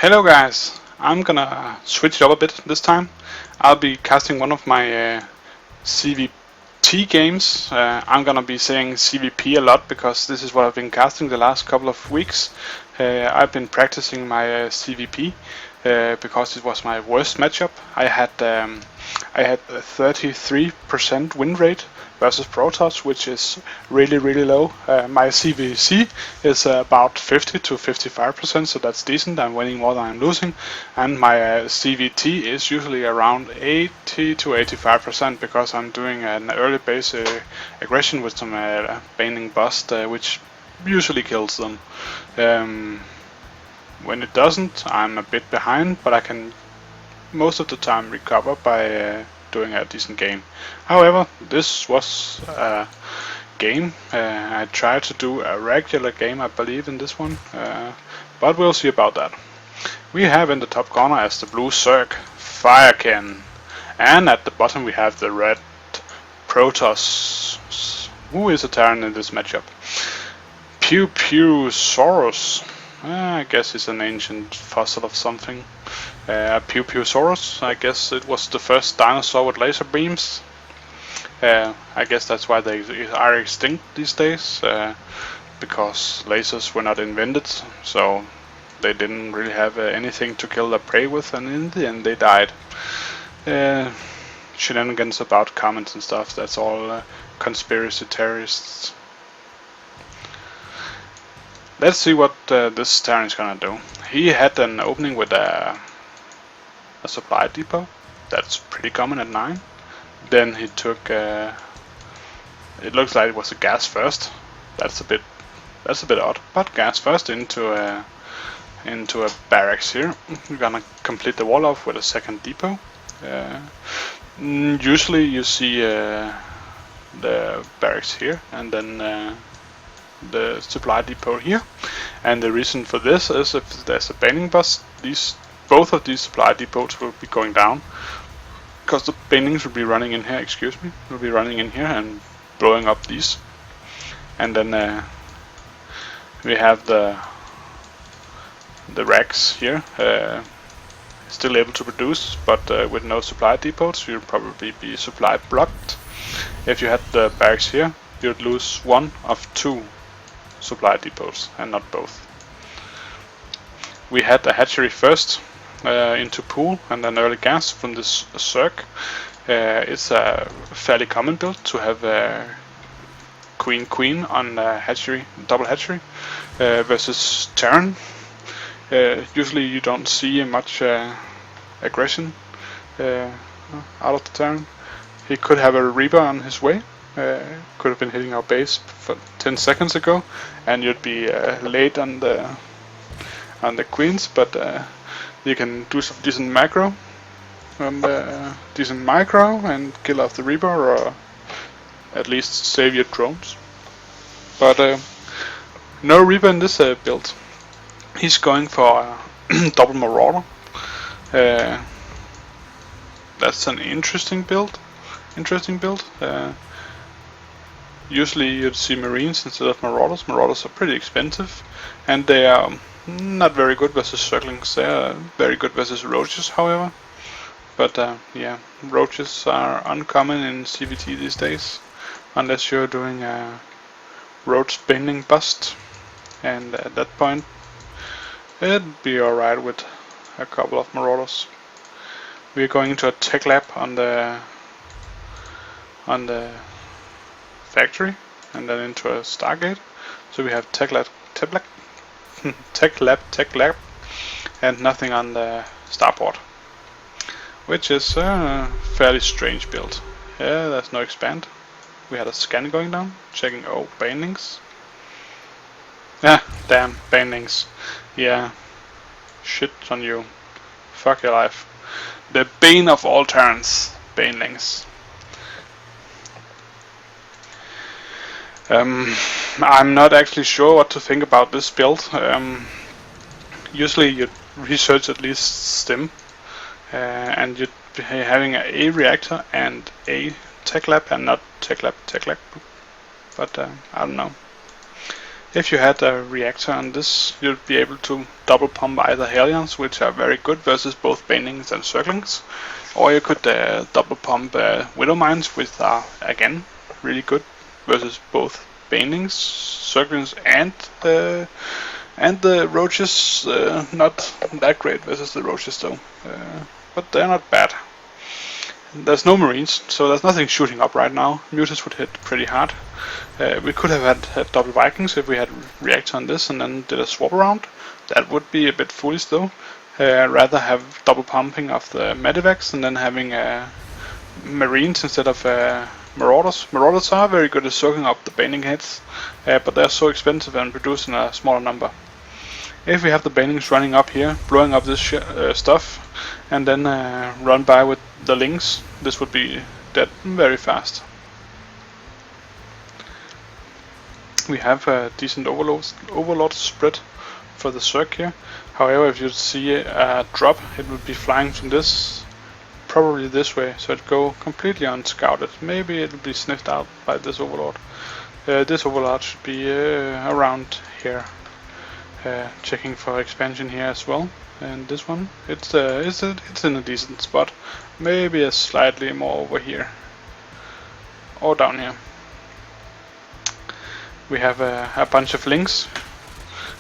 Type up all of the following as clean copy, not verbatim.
Hello guys, I'm gonna switch it up a bit this time. I'll be casting one of my ZvT games. I'm gonna be saying ZvP a lot because this is what I've been casting the last couple of weeks. I've been practicing my ZvP because it was my worst matchup. I had a 33% win rate versus Protoss, which is really low. My CVC is about 50 to 55%, so that's decent. I'm winning more than I'm losing, and my CVT is usually around 80 to 85% because I'm doing an early base aggression with some Bling bust, which usually kills them. When it doesn't, I'm a bit behind, but I can most of the time recover by doing a decent game. However, this was a game. I tried to do a regular game, I believe, in this one, but we'll see about that. We have in the top corner as the blue Zerg, Firekin, and at the bottom we have the red Protoss, who is a Terran in this matchup. Pewpewzorus. I guess it's an ancient fossil of something. Pewpewzorus, I guess it was the first dinosaur with laser beams. I guess that's why they are extinct these days, because lasers were not invented, so they didn't really have anything to kill their prey with, and in the end they died. Shenanigans about comments and stuff, that's all conspiracy theorists. Let's see what this Terran is gonna do. He had an opening with a supply depot. That's pretty common at 9. Then he took it looks like it was a gas first. That's a bit odd, but gas first into a barracks here. We're gonna complete the wall off with a second depot. Usually you see the barracks here and then the supply depot here, and the reason for this is if there's a Bling bust, both of these supply depots will be going down because the Blings will be running in here. Will be running in here and blowing up these, and then we have the racks here still able to produce, but with no supply depots you'll probably be supply blocked. If you had the barracks here, you'd lose one of 2 supply depots and not both. We had a hatchery first into pool and then early gas from this Zerg. It's a fairly common build to have a queen on hatchery, double hatchery versus Terran. Usually you don't see much aggression out of the Terran. He could have a RyBro on his way. Could have been hitting our base for 10 seconds ago, and you'd be late on the queens. But you can do some decent macro and kill off the RyBro, or at least save your drones. But no RyBro in this build. He's going for a double marauder. That's an interesting build. Usually you'd see Marines instead of Marauders. Marauders are pretty expensive, and they are not very good versus Zerglings. They are very good versus Roaches, however. But yeah, Roaches are uncommon in ZvT these days, unless you're doing a Roach Bling bust, and at that point it'd be alright with a couple of Marauders. We're going into a tech lab on the factory, and then into a Stargate. So we have tech lab, and nothing on the starport, which is a fairly strange build. Yeah, there's no expand. We had a scan going down, checking. Oh, Blings. Ah, damn, Blings. Yeah, shit on you. Fuck your life. The bane of all turns, Blings. I'm not actually sure what to think about this build. Usually you'd research at least stim, and you'd be having a reactor and a tech lab, and not tech lab. But I don't know. If you had a reactor on this, you'd be able to double pump either Hellions, which are very good versus both banelings and circlings, or you could double pump Widow Mines, which are again really good versus both banelings, circlings, and the roaches. Not that great versus the roaches though, but they're not bad. There's no marines, so there's nothing shooting up right now. Mutas would hit pretty hard. We could have had double Vikings if we had reactor on this and then did a swap around. That would be a bit foolish though. Rather have double pumping of the medivacs and then having marines instead of marauders. Marauders are very good at soaking up the baning heads, but they're so expensive and producing a smaller number. If we have the banelings running up here, blowing up this stuff, and then run by with the Lings, this would be dead very fast. We have a decent overload spread for the Zerg here. However, if you see a drop, it would be flying from this, probably this way, so it'd go completely unscouted. Maybe it'll be sniffed out by this overlord. This overlord should be around here. Checking for expansion here as well, and this one it's in a decent spot, maybe a slightly more over here or down here. We have a bunch of Lings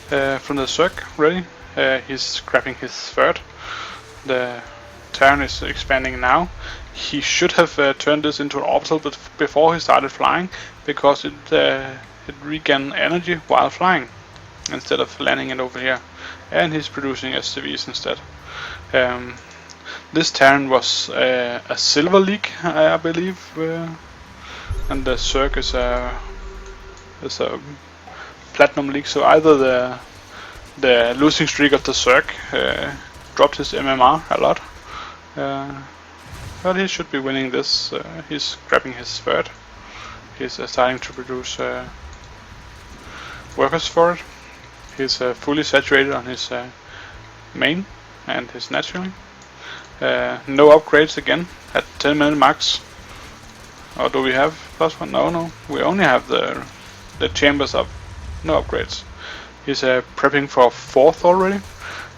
from the Zerg ready. He's grabbing his third. The Terran is expanding now. He should have turned this into an orbital before he started flying, because it regained energy while flying, instead of landing it over here, and he's producing SCVs instead. This Terran was a silver leak, I believe, and the Zerg is a platinum leak. So either the losing streak of the Zerg dropped his MMR a lot, but he should be winning this. He's grabbing his third. He's starting to produce workers for it. He's fully saturated on his main and his naturally. No upgrades again at 10-minute max. Or do we have +1? No. We only have the chambers up. No upgrades. He's prepping for 4th already.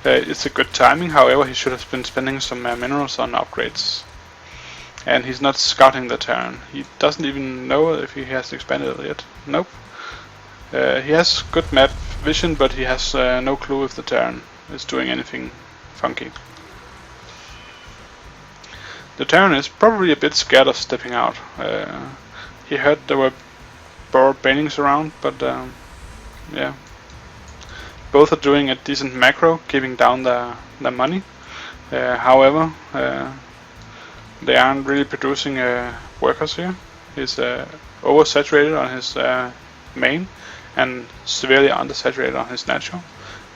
It's a good timing. However, he should have been spending some minerals on upgrades. And he's not scouting the Terran. He doesn't even know if he has expanded it yet. Nope. He has good map vision, but he has no clue if the Terran is doing anything funky. The Terran is probably a bit scared of stepping out. He heard there were borrowed banelings around, but yeah. Both are doing a decent macro, keeping down the money. However, they aren't really producing workers here. He's oversaturated on his main and severely undersaturated on his natural.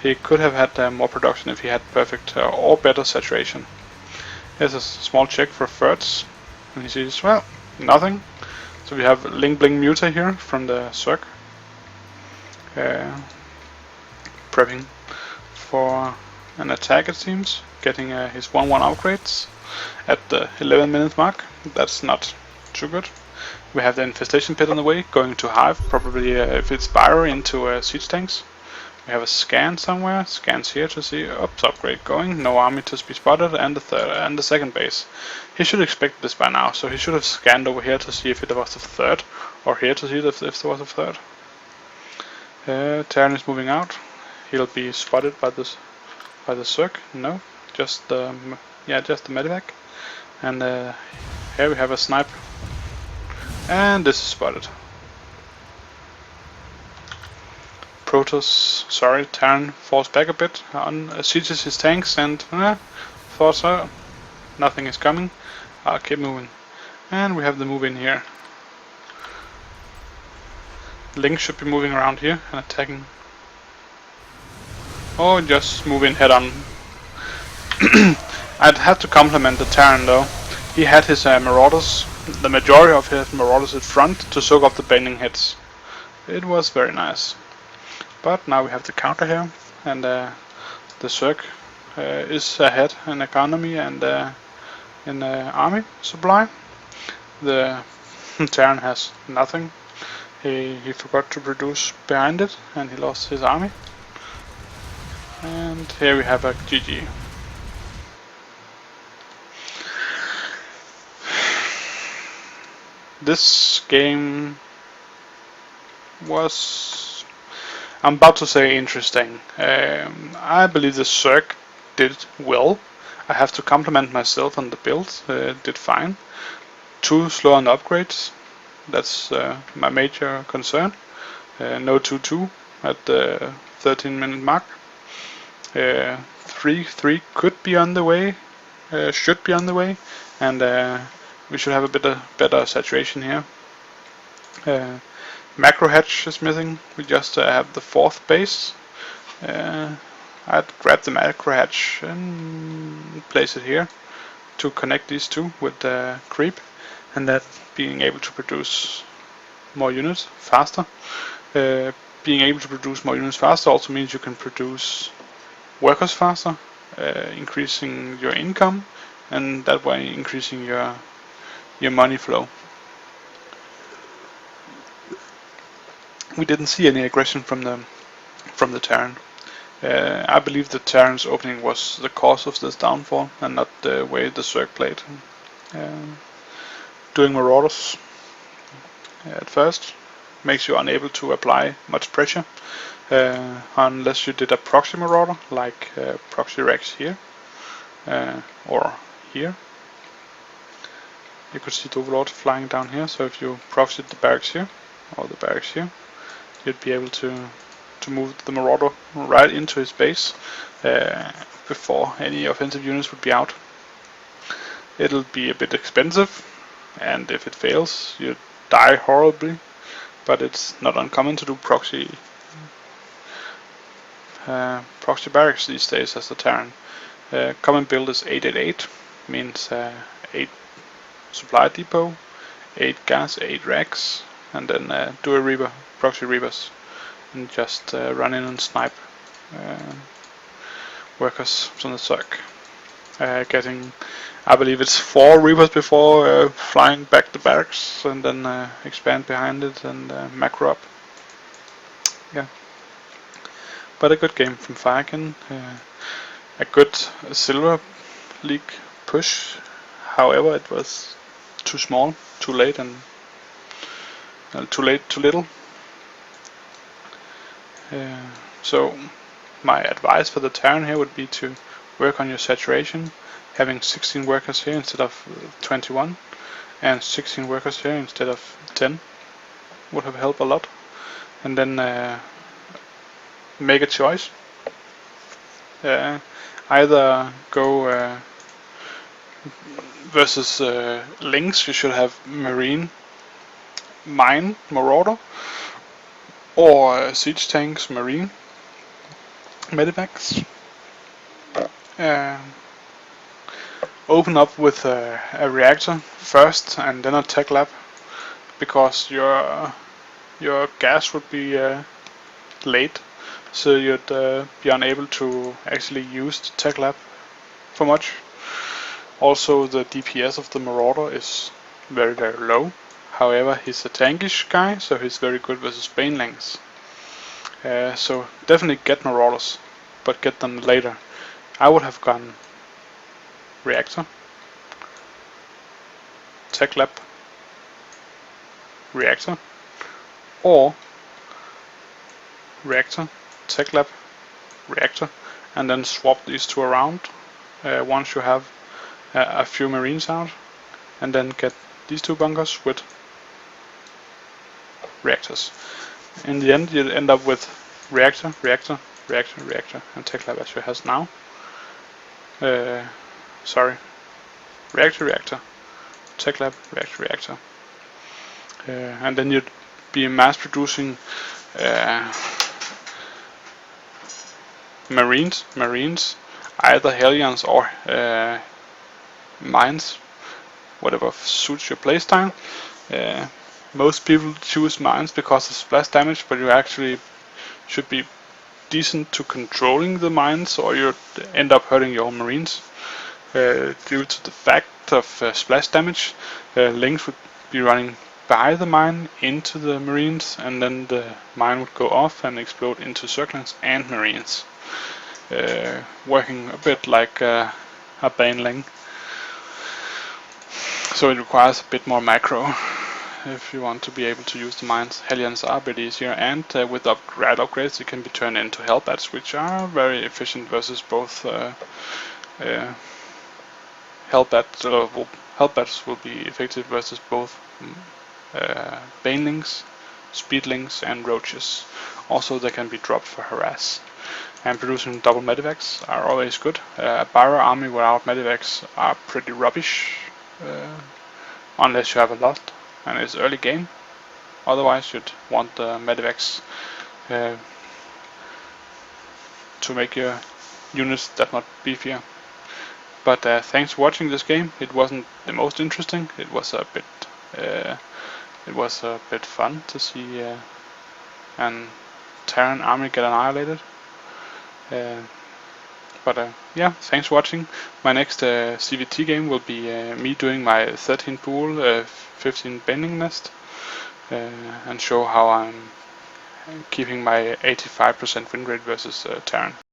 He could have had more production if he had perfect or better saturation. Here's a small check for thirds, and he sees, well, nothing. So we have Ling, Bling, Muta here from the Zerg, prepping for an attack, it seems, getting his 1-1 upgrades at the 11-minute mark. That's not too good. We have the infestation pit on the way, going to hive, probably if it's Spyro into siege tanks. We have a scan somewhere, scans here to see, oops, upgrade going, no army to be spotted, and the second base. He should expect this by now, so he should have scanned over here to see if it was a third, or here to see if there was a third. Terran is moving out. He'll be spotted by the Zerg. No, just the medivac. And here we have a snipe. And this is spotted. Terran falls back a bit, sieges his tanks, and thought nothing is coming. I'll keep moving. And we have the move in here. Ling should be moving around here and attacking. Or just move in head on. I'd have to compliment the Terran though. He had his marauders, the majority of his marauders at front to soak up the bending heads. It was very nice. But now we have the counter here, and the Zerg is ahead in economy and in army supply. The Terran has nothing. He forgot to produce behind it, and he lost his army. And here we have a GG. This game was, I'm about to say, interesting. I believe the Zerg did well. I have to compliment myself on the build. Did fine. Too slow on upgrades. That's my major concern. No 2-2 at the 13-minute mark. 3-3 could be on the way. Should be on the way, and we should have a bit better saturation here. Macro hatch is missing. We just have the 4th base. I'd grab the macro hatch and place it here to connect these two with the creep, and that being able to produce more units faster. Being able to produce more units faster also means you can produce workers faster, increasing your income, and that way increasing your money flow. We didn't see any aggression from the Terran. I believe the Terran's opening was the cause of this downfall, and not the way the Zerg played. Doing marauders at first makes you unable to apply much pressure, unless you did a proxy marauder like proxy Rex here, or here. You could see the Overlord flying down here, so if you proxied the barracks here, or the barracks here, you'd be able to move the marauder right into his base before any offensive units would be out. It'll be a bit expensive, and if it fails, you die horribly, but it's not uncommon to do proxy barracks these days as the Terran. Common build is 888, means 8 supply depot, 8 gas, 8 racks, and then do a Reaper, proxy Reapers, and just run in and snipe workers from the Zerg. Getting, I believe it's 4 Reapers before flying back the barracks, and then expand behind it and macro up. Yeah. But a good game from Firekin. A good Silver League push. However, it was too small, too late, and too late, too little. So my advice for the Terran here would be to work on your saturation, having 16 workers here instead of 21, and 16 workers here instead of 10 would have helped a lot. And then make a choice. Either go versus Lings, you should have Marine, Mine, Marauder, or Siege Tanks, Marine, Medivacs. Open up with a reactor first and then a tech lab, because your gas would be late, so you'd be unable to actually use the tech lab for much. Also, the DPS of the Marauder is very, very low. However, he's a tankish guy, so he's very good versus Banelings. So definitely get Marauders, but get them later. I would have gone Reactor, Tech Lab, Reactor, or Reactor, Tech Lab, Reactor, and then swap these two around once you have a few Marines out, and then get these two bunkers with reactors. In the end, you'll end up with reactor, reactor, reactor, reactor, and tech lab as you has now. Sorry, reactor, reactor, tech lab, reactor, reactor, and then you'd be mass producing Marines, either Hellions or Mines, whatever suits your playstyle. Most people choose Mines because of splash damage, but you actually should be decent to controlling the Mines, or you end up hurting your own Marines. Due to the fact of splash damage, Lings would be running by the mine into the marines, and then the mine would go off and explode into circlings and marines, working a bit like a Ling. So it requires a bit more macro if you want to be able to use the mines. Hellions are a bit easier, and with right upgrades it can be turned into Hellbats, which are very efficient versus both Hellbats will be effective versus both Banelings, Speedlings and Roaches. Also they can be dropped for harass. And producing double medivacs are always good. A Barrow army without medivacs are pretty rubbish, unless you have a lot and it's early game. Otherwise you'd want the medivacs to make your units that much beefier. But thanks for watching this game. It wasn't the most interesting. It was a bit fun to see an Terran army get annihilated. Yeah, thanks for watching. My next ZvT game will be me doing my 13 pool, 15 bending nest, and show how I'm keeping my 85% win rate versus Terran.